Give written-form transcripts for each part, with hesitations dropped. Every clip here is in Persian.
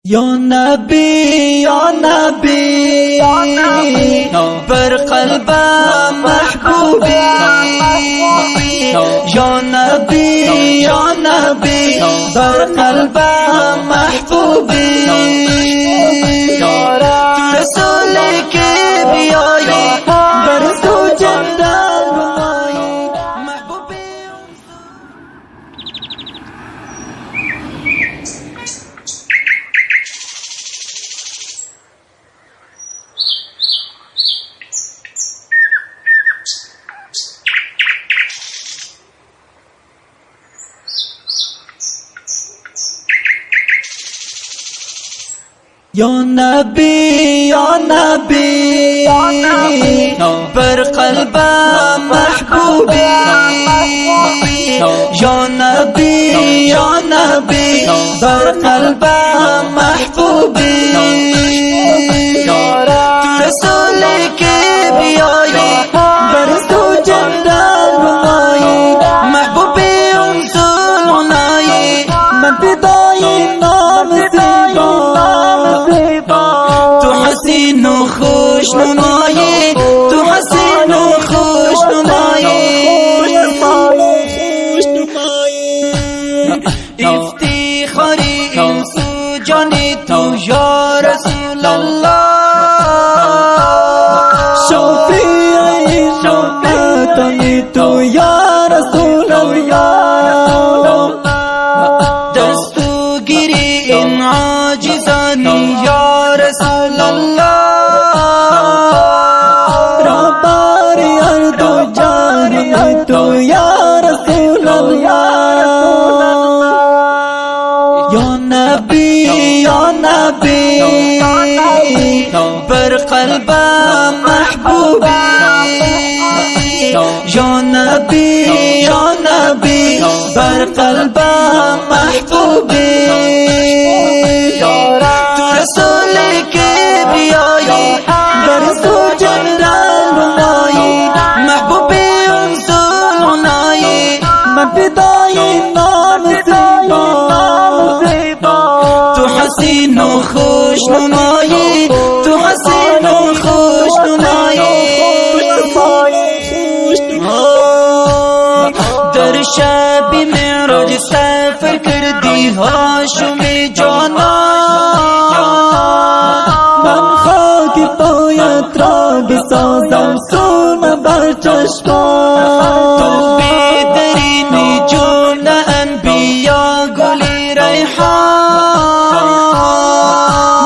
یا نبی بر قلبم محبوبی، یا نبی بر قلبم محبوبی، تو رسولی که بیایی بر تو جنت بمایی محبوبی. یا نبی بر قلبم محبوبی، یا نبی بر قلبم محبوبی، تو رسولی که بیایی بر تو جنت بمایی محبوبی انزل عنایی من فدای نام تو حسین و خوش نمایی، تو حسین و خوش نمایی افتخاری انسو جانی تو یا رسول الله، شفیعی شفاعتنی تو یا رسول الله، دستو گیری این عاجزانی یا رسول الله، رباری اردو جاری تو یا رسول الله، یا نبی بر قلبم محبوبی، یا نبی بر قلبم محبوبی، تو رسولی که بیایی بر تو جنت بمایی محبوبی انزل عنایی من فدای نام زیبا، تو حسین و خوش نمایی، تو حسین و خوش نمایی در شب معراج سفر کردی هاشمی جانان، من خاک پایت را بسازم سرم بر چشمان، تو بیدرینی جمله انبیا گلی ریحان،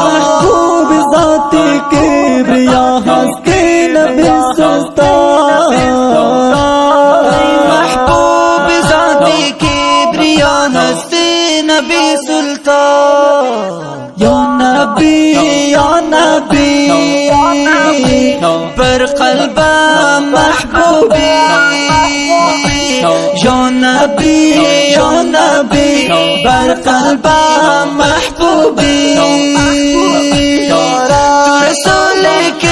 محبوب ذاتی کبریا هست که نبی سلطان، محبوب ذاتی کبریا هست نبی سلطان، یا نبی بر قلبم محبوبی، یا نبی بر قلبم محبوبی، تو رسولی که